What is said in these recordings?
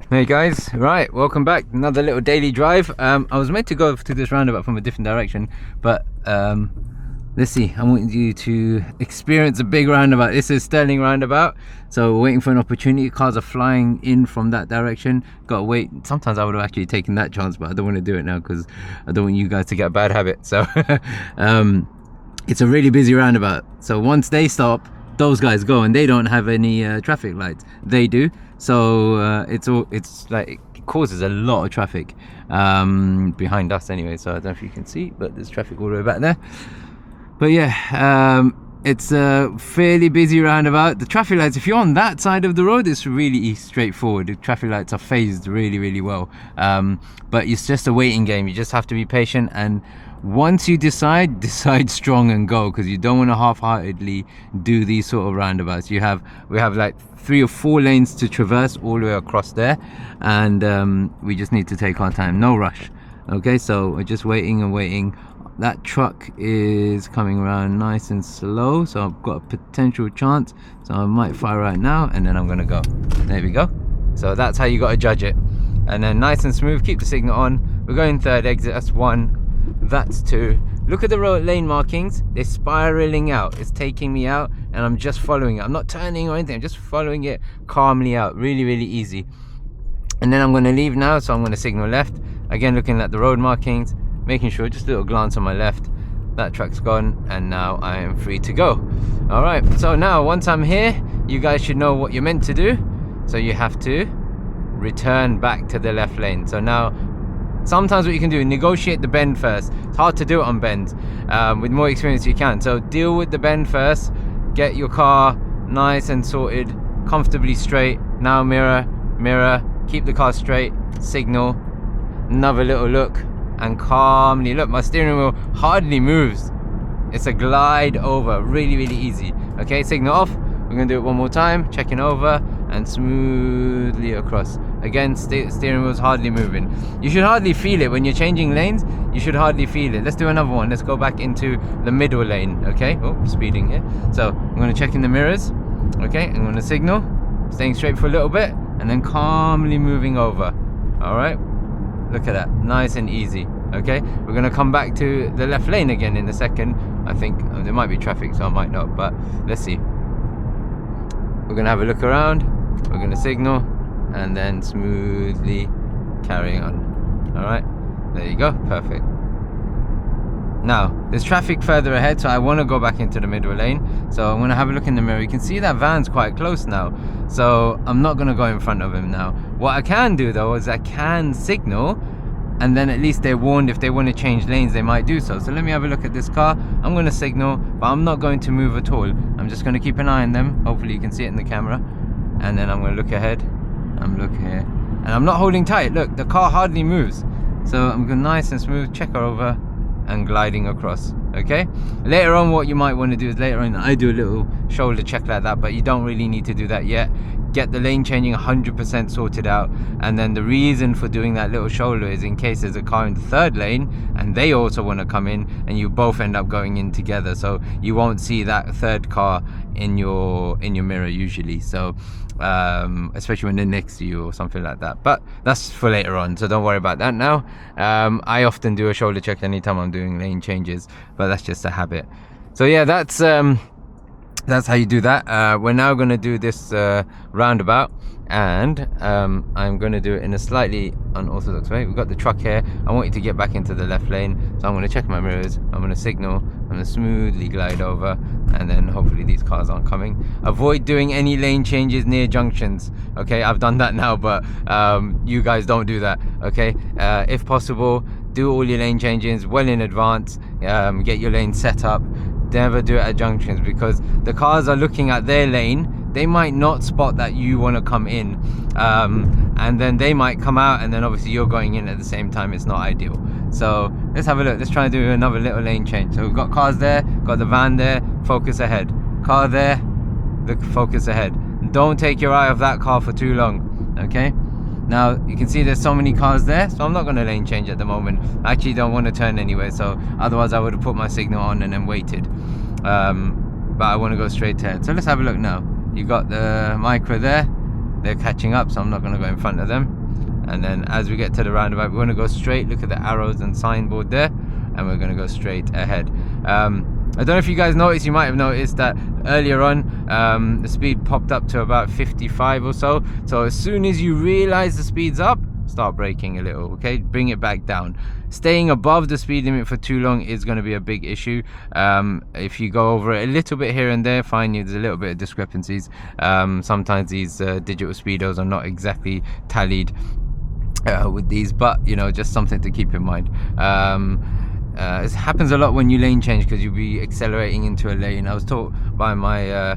Hey guys, right, welcome back. Another little daily drive. I was meant to go to this roundabout from a different direction, but let's see. I want you to experience a big roundabout. This is Sterling roundabout, so we're waiting for an opportunity. Cars are flying in from that direction. Gotta wait. Sometimes I would have actually taken that chance, but I don't want to do it now because I don't want you guys to get a bad habit. So it's a really busy roundabout, so once they stop, those guys go, and they don't have any traffic lights. They do, so it's like it causes a lot of traffic behind us anyway. So I don't know if you can see, but there's traffic all the way back there. But yeah, it's a fairly busy roundabout. The traffic lights, if you're on that side of the road, it's really straightforward. The traffic lights are phased really well, but it's just a waiting game. You just have to be patient, and once you decide strong and go, because you don't want to half-heartedly do these sort of roundabouts. We have like 3 or 4 lanes to traverse all the way across there, and we just need to take our time, no rush. Okay, so we're just waiting and waiting. That truck is coming around nice and slow, so I've got a potential chance, so I might fire right now, and then I'm gonna go. There we go. So that's how you got to judge it. And then nice and smooth, keep the signal on. We're going third exit, that's 1, that's 2. Look at the road lane markings, they're spiraling out. It's taking me out, and I'm just following it. I'm not turning or anything, I'm just following it calmly out. Really easy. And then I'm going to leave now, so I'm going to signal left. Again, looking at the road markings, making sure, just a little glance on my left. That truck's gone, and now I am free to go. All right, so now once I'm here, you guys should know what you're meant to do. So you have to return back to the left lane. So now, sometimes what you can do, negotiate the bend first. It's hard to do it on bends. With more experience you can. So deal with the bend first, get your car nice and sorted, comfortably straight. Now mirror, keep the car straight, signal, another little look, and calmly look. My steering wheel hardly moves. It's a glide over, really easy. Okay, signal off. We're gonna do it one more time, checking over and smoothly across. Again, steering wheel's hardly moving. You should hardly feel it when you're changing lanes. You should hardly feel it. Let's do another one. Let's go back into the middle lane. Okay, oh, speeding here. So I'm going to check in the mirrors. Okay, I'm going to signal, staying straight for a little bit, and then calmly moving over. All right, look at that, nice and easy. Okay, we're going to come back to the left lane again in a second. I think there might be traffic, so I might not, but let's see. We're going to have a look around. We're going to signal, and then smoothly carrying on. All right, there you go, perfect. Now there's traffic further ahead, so I want to go back into the middle lane. So I'm going to have a look in the mirror. You can see that van's quite close now, so I'm not going to go in front of him now. What I can do though is I can signal, and then at least they're warned. If they want to change lanes, they might do so. So let me have a look at this car. I'm going to signal, but I'm not going to move at all. I'm just going to keep an eye on them. Hopefully you can see it in the camera. And then I'm going to look ahead. I'm looking here, and I'm not holding tight. Look, the car hardly moves, so I'm going nice and smooth, check her over, and gliding across. Okay, later on what you might want to do is later on I do a little shoulder check like that, but you don't really need to do that yet. Get the lane changing 100% sorted out, and then the reason for doing that little shoulder is in case there's a car in the third lane and they also want to come in, and you both end up going in together, so you won't see that third car in your mirror usually. So especially when they're next to you or something like that, but that's for later on, so don't worry about that now. I often do a shoulder check anytime I'm doing lane changes, but that's just a habit. So yeah, that's how you do that. We're now going to do this roundabout, and I'm going to do it in a slightly unorthodox way. We've got the truck here. I want you to get back into the left lane, so I'm going to check my mirrors, I'm going to signal, I'm going to smoothly glide over, and then hopefully these cars aren't coming. Avoid doing any lane changes near junctions. Okay, I've done that now, but you guys don't do that. Okay, if possible, do all your lane changes well in advance. Get your lane set up. Never do it at junctions, because the cars are looking at their lane. They might not spot that you want to come in, and then they might come out, and then obviously you're going in at the same time. It's not ideal. So let's have a look. Let's try and do another little lane change. So we've got cars there, got the van there, focus ahead. Car there, look, focus ahead. Don't take your eye off that car for too long. Okay, now you can see there's so many cars there, so I'm not going to lane change at the moment. I actually don't want to turn anyway, so otherwise I would have put my signal on and then waited, but I want to go straight ahead. So let's have a look now. You got the micro there, they're catching up, so I'm not going to go in front of them. And then as we get to the roundabout, we're going to go straight. Look at the arrows and signboard there, and we're going to go straight ahead. I don't know if you guys noticed, you might have noticed that earlier on the speed popped up to about 55 or so. So as soon as you realize the speed's up, start braking a little, okay? Bring it back down. Staying above the speed limit for too long is going to be a big issue. If you go over it a little bit here and there, fine, there's a little bit of discrepancies. Sometimes these digital speedos are not exactly tallied with these, but you know, just something to keep in mind. It happens a lot when you lane change, because you'll be accelerating into a lane. I was taught by my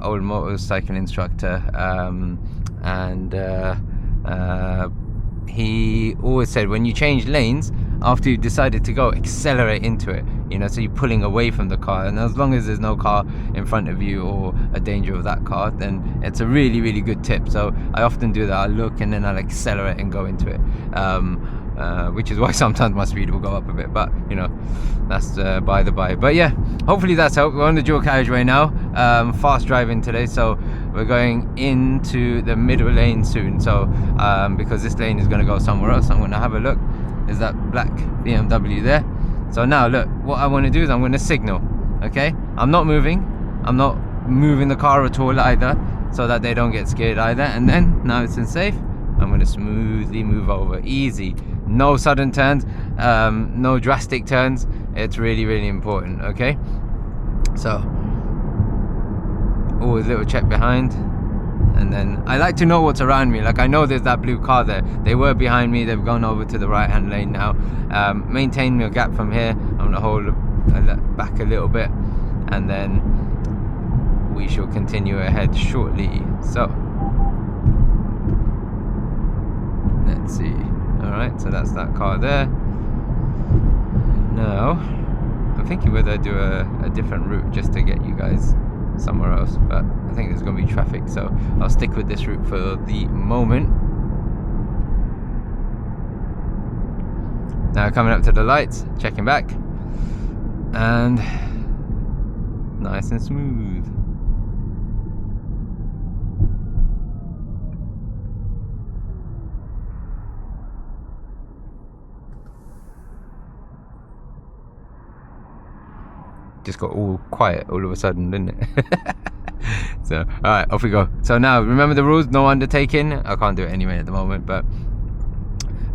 old motorcycle instructor, and he always said, when you change lanes, after you've decided to go, accelerate into it, you know, so you're pulling away from the car, and as long as there's no car in front of you or a danger of that car, then it's a really, really good tip. So I often do that. I'll look and then I'll accelerate and go into it, which is why sometimes my speed will go up a bit, but you know, that's by the by. But yeah, hopefully that's helped. We're on the dual carriageway now, fast driving today, so we're going into the middle lane soon. So because this lane is going to go somewhere else, I'm going to have a look. There's that black BMW there. So now look, what I want to do is I'm going to signal, okay? I'm not moving the car at all either, so that they don't get scared either. And then now it's in safe, I'm going to smoothly move over, easy, no sudden turns, no drastic turns. It's really, really important, okay? So always a little check behind, and then I like to know what's around me. Like, I know there's that blue car there, they were behind me, they've gone over to the right hand lane now. Maintain your gap from here. I'm going to hold back a little bit, and then we shall continue ahead shortly. So let's see. Alright, so that's that car there. Now I'm thinking whether I do a different route just to get you guys somewhere else, but I think there's going to be traffic, so I'll stick with this route for the moment. Now coming up to the lights, checking back, and nice and smooth. Just got all quiet all of a sudden, didn't it? So all right, off we go. So now remember the rules: no undertaking. I can't do it anyway at the moment, but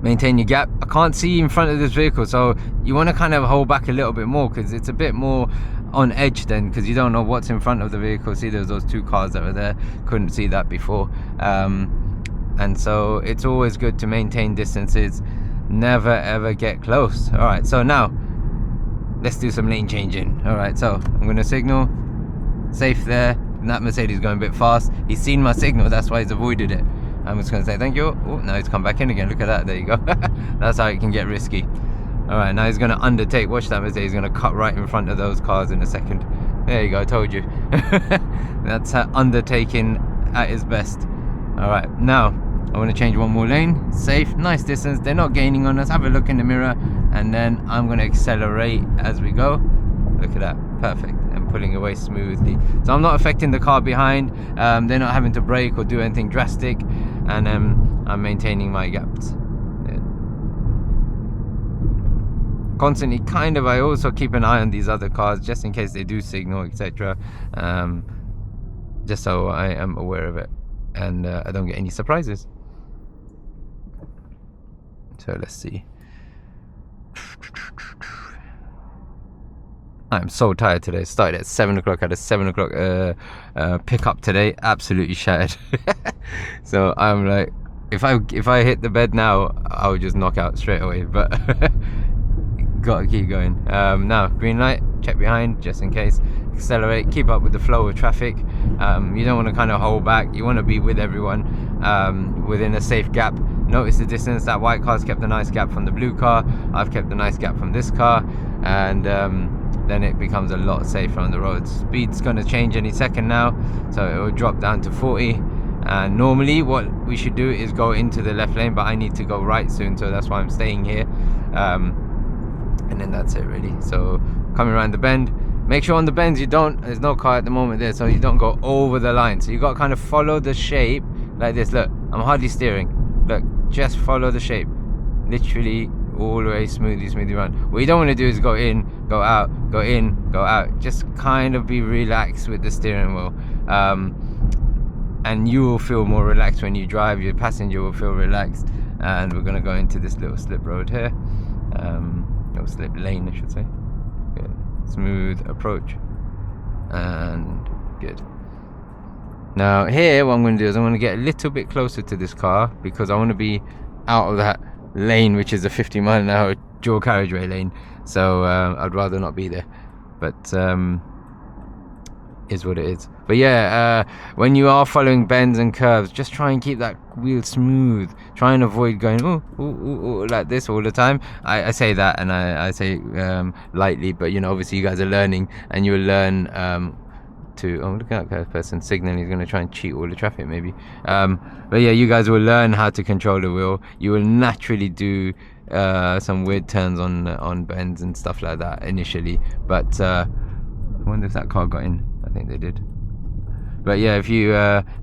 maintain your gap. I can't see in front of this vehicle, so you want to kind of hold back a little bit more, because it's a bit more on edge then, because you don't know what's in front of the vehicle. See, there's those two cars that were there, couldn't see that before, and so it's always good to maintain distances, never ever get close. All right, so now let's do some lane changing. All right, so I'm going to signal, safe there, and that Mercedes is going a bit fast. He's seen my signal, that's why he's avoided it. I'm just going to say thank you. Oh, now he's come back in again. Look at that, there you go. That's how it can get risky. All right, now he's going to undertake. Watch that Mercedes, he's going to cut right in front of those cars in a second. There you go, I told you. That's undertaking at its best. All right, now I want to change one more lane, safe, nice distance, they're not gaining on us. Have a look in the mirror, and then I'm going to accelerate as we go. Look at that, perfect, and pulling away smoothly. So I'm not affecting the car behind, they're not having to brake or do anything drastic, and I'm maintaining my gaps. Yeah. Constantly, kind of, I also keep an eye on these other cars just in case they do signal, etc. Just so I am aware of it, and I don't get any surprises. So let's see. I'm so tired today. Started at 7 o'clock. Had a 7 o'clock pickup today. Absolutely shattered. So I'm like, if I hit the bed now, I would just knock out straight away. But gotta keep going. Now green light. Check behind just in case. Accelerate. Keep up with the flow of traffic. You don't want to kind of hold back. You want to be with everyone within a safe gap. Notice the distance. That white car's kept a nice gap from the blue car. I've kept a nice gap from this car, and then it becomes a lot safer on the road. Speed's going to change any second now, so it will drop down to 40. And normally what we should do is go into the left lane, but I need to go right soon, so that's why I'm staying here. And then that's it really. So coming around the bend, make sure on the bends there's no car at the moment there, so you don't go over the line. So you got to kind of follow the shape like this. Look, I'm hardly steering. Look, just follow the shape, literally all the way smoothly run. What you don't want to do is go in, go out, go in, go out. Just kind of be relaxed with the steering wheel, and you will feel more relaxed when you drive. Your passenger will feel relaxed. And we're going to go into this little slip road here, little slip lane I should say. Good. Smooth approach, and good. Now here what I'm going to do is I'm going to get a little bit closer to this car, because I want to be out of that lane, which is a 50-mile-an-hour dual carriageway lane. So I'd rather not be there, but is what it is. But yeah, when you are following bends and curves, just try and keep that wheel smooth. Try and avoid going ooh, like this all the time. I say that, and I say lightly, but you know, obviously you guys are learning, and you'll learn to look at that person signaling. He's going to try and cheat all the traffic maybe, but yeah, you guys will learn how to control the wheel. You will naturally do some weird turns on bends and stuff like that initially, but I wonder if that car got in. I think they did. But yeah, if you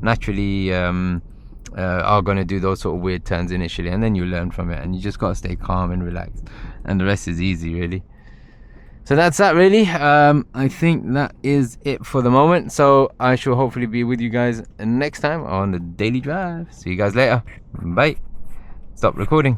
naturally are going to do those sort of weird turns initially, and then you learn from it, and you just got to stay calm and relaxed, and the rest is easy really. So that's that really. I think that is it for the moment, so I shall hopefully be with you guys next time on the daily drive. See you guys later. Bye. Stop recording.